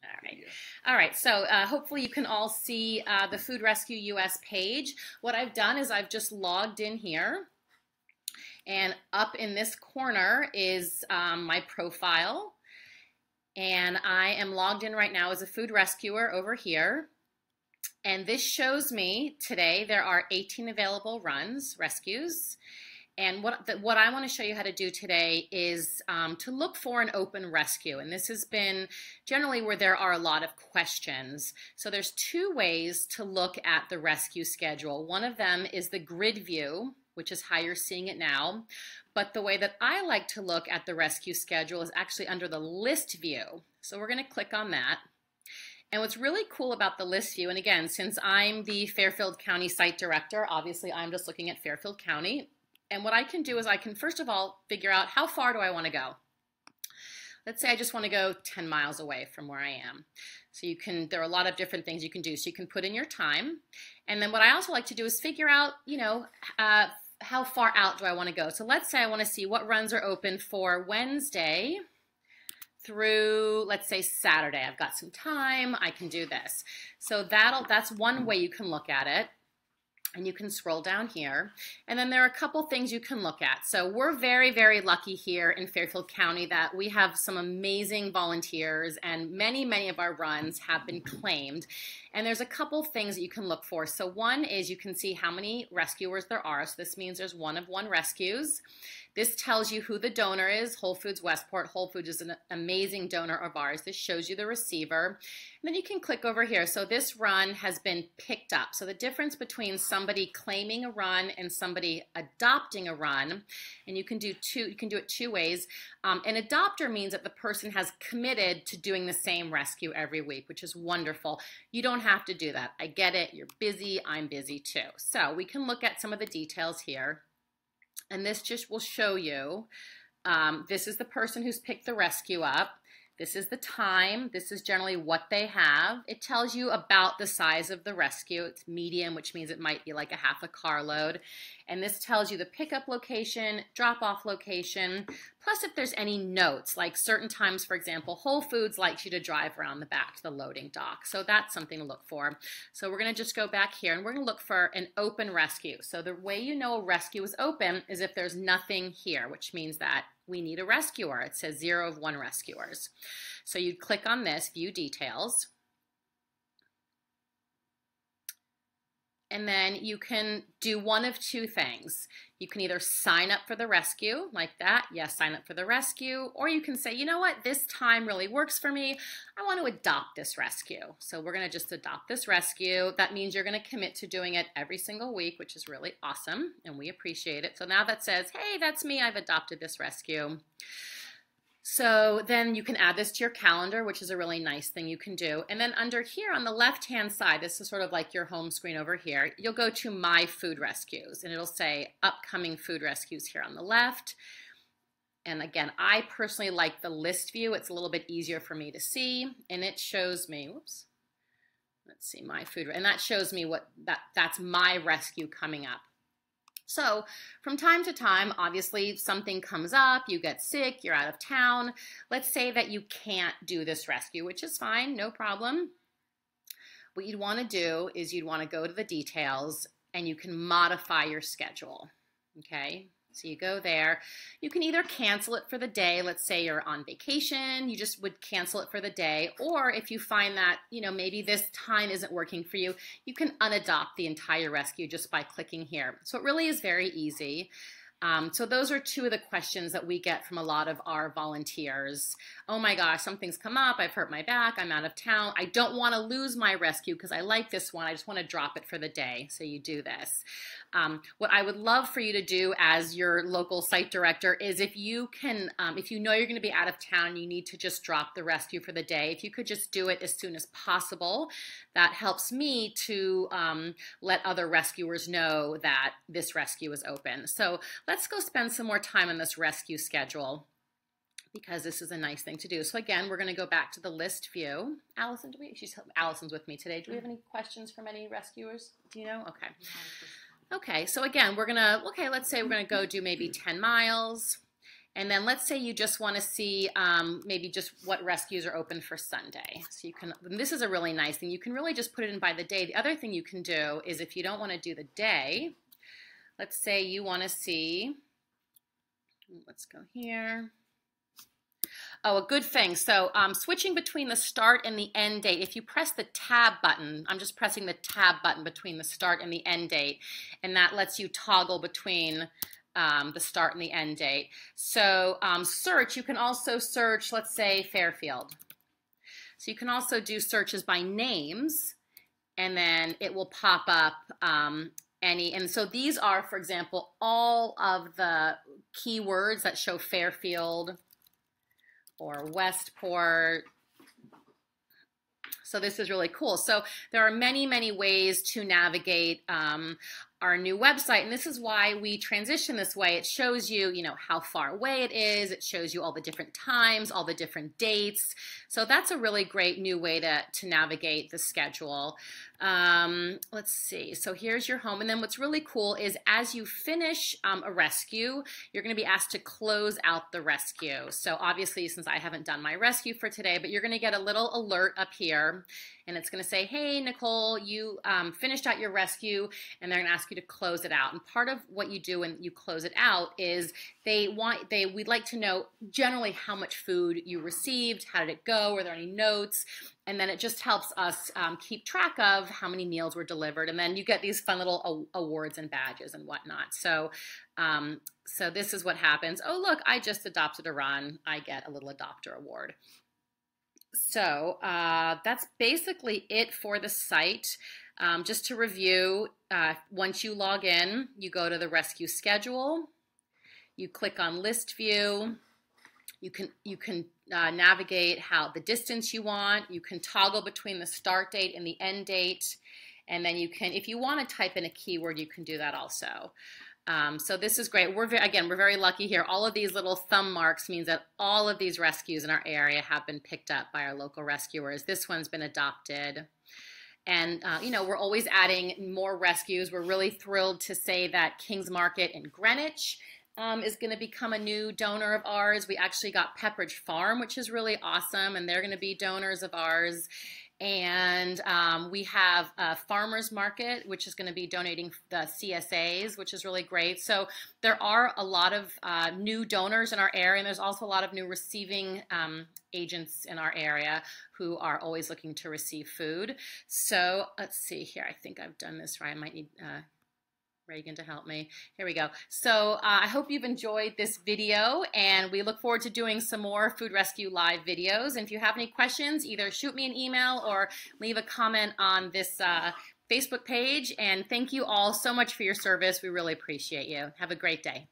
All right. All right. So hopefully you can all see the Food Rescue US page. What I've done is I've just logged in here. And up in this corner is my profile. And I am logged in right now as a food rescuer over here. And this shows me today there are 18 available runs, rescues. And what I want to show you how to do today is to look for an open rescue. And this has been generally where there are a lot of questions. So there's two ways to look at the rescue schedule. One of them is the grid view, which is how you're seeing it now. But the way that I like to look at the rescue schedule is actually under the list view. So we're going to click on that. And what's really cool about the list view, and again, since I'm the Fairfield County Site Director, obviously I'm just looking at Fairfield County. And what I can do is I can first of all figure out how far do I want to go. Let's say I just want to go 10 miles away from where I am. So there are a lot of different things you can do. So you can put in your time. And then what I also like to do is figure out, how far out do I want to go? So let's say I want to see what runs are open for Wednesday through, let's say, Saturday. I've got some time. I can do this. So that's one way you can look at it. And you can scroll down here. And then there are a couple things you can look at. So we're very, very lucky here in Fairfield County that we have some amazing volunteers, and many, many of our runs have been claimed. And there's a couple things that you can look for. So one is you can see how many rescuers there are. So this means there's 1 of 1 rescues. This tells you who the donor is, Whole Foods Westport. Whole Foods is an amazing donor of ours. This shows you the receiver. And then you can click over here. So this run has been picked up. So the difference between somebody claiming a run and somebody adopting a run, and you can do it two ways. An adopter means that the person has committed to doing the same rescue every week, which is wonderful. You don't have to do that. I get it. You're busy. I'm busy too. So we can look at some of the details here. And this just will show you, this is the person who's picked the rescue up. This is the time. This is generally what they have. It tells you about the size of the rescue. It's medium, which means it might be like a half a carload. And this tells you the pickup location, drop-off location, plus if there's any notes, like certain times, for example, Whole Foods likes you to drive around the back to the loading dock. So that's something to look for. So we're going to just go back here and we're going to look for an open rescue. So the way you know a rescue is open is if there's nothing here, which means that we need a rescuer. It says 0 of 1 rescuers. So you'd click on this, view details. And then you can do one of two things. You can either sign up for the rescue like that. Yes, sign up for the rescue. Or you can say, you know what, this time really works for me. I want to adopt this rescue. So we're going to just adopt this rescue. That means you're going to commit to doing it every single week, which is really awesome. And we appreciate it. So now that says, hey, that's me. I've adopted this rescue. So then you can add this to your calendar, which is a really nice thing you can do. And then under here on the left-hand side, this is sort of like your home screen over here, you'll go to My Food Rescues, and it'll say Upcoming Food Rescues here on the left. And again, I personally like the list view. It's a little bit easier for me to see, and it shows me, whoops, let's see, My Food, and that shows me that's my rescue coming up. So from time to time, obviously something comes up, you get sick, you're out of town. Let's say that you can't do this rescue, which is fine, no problem. What you'd want to do is you'd want to go to the details and you can modify your schedule, okay? So you go there. You can either cancel it for the day. Let's say you're on vacation, you just would cancel it for the day. Or if you find that, maybe this time isn't working for you, you can unadopt the entire rescue just by clicking here. So it really is very easy. So those are two of the questions that we get from a lot of our volunteers. Oh my gosh, something's come up. I've hurt my back. I'm out of town. I don't want to lose my rescue because I like this one. I just want to drop it for the day. So you do this. What I would love for you to do as your local site director is if you can, if you know you're going to be out of town, you need to just drop the rescue for the day. If you could just do it as soon as possible, that helps me to let other rescuers know that this rescue is open. So let's go spend some more time on this rescue schedule, because this is a nice thing to do. So again, we're going to go back to the list view. Allison, Allison's with me today. Do we have any questions from any rescuers? Do you know? Okay. Okay, so again, let's say we're going to go do maybe 10 miles. And then let's say you just want to see maybe just what rescues are open for Sunday. So you can, and this is a really nice thing. You can really just put it in by the day. The other thing you can do is if you don't want to do the day, let's say you want to see, let's go here. Oh, a good thing. So switching between the start and the end date, if you press the tab button, I'm just pressing the tab button between the start and the end date, and that lets you toggle between the start and the end date. So search, you can also search, let's say Fairfield. So you can also do searches by names, and then it will pop up and so these are, for example, all of the keywords that show Fairfield or Westport. So this is really cool. So there are many, many ways to navigate our new website, and this is why we transition this way. It shows you, how far away it is. It shows you all the different times, all the different dates. So that's a really great new way to navigate the schedule. Let's see. So here's your home, and then what's really cool is as you finish a rescue, you're going to be asked to close out the rescue. So obviously, since I haven't done my rescue for today, but you're going to get a little alert up here, and it's going to say, hey, Nicole, you finished out your rescue, and they're going to ask you to close it out. And part of what you do when you close it out is we'd like to know generally how much food you received, how did it go, were there any notes, and then it just helps us keep track of how many meals were delivered, and then you get these fun little awards and badges and whatnot. So so this is what happens. Oh, look, I just adopted a run. I get a little adopter award. So that's basically it for the site. Just to review, once you log in, you go to the rescue schedule, you click on list view, you can navigate the distance you want, you can toggle between the start date and the end date, and then you can, if you want to type in a keyword, you can do that also. So this is great. We're very lucky here. All of these little thumb marks means that all of these rescues in our area have been picked up by our local rescuers. This one's been adopted. And, we're always adding more rescues. We're really thrilled to say that King's Market in Greenwich is going to become a new donor of ours. We actually got Pepperidge Farm, which is really awesome, and they're going to be donors of ours. And we have a farmers market, which is going to be donating the CSAs, which is really great. So there are a lot of new donors in our area, and there's also a lot of new receiving agents in our area who are always looking to receive food. So let's see here. I think I've done this right. I might need Reagan to help me. Here we go. So I hope you've enjoyed this video, and we look forward to doing some more Food Rescue Live videos. And if you have any questions, either shoot me an email or leave a comment on this Facebook page. And thank you all so much for your service. We really appreciate you. Have a great day.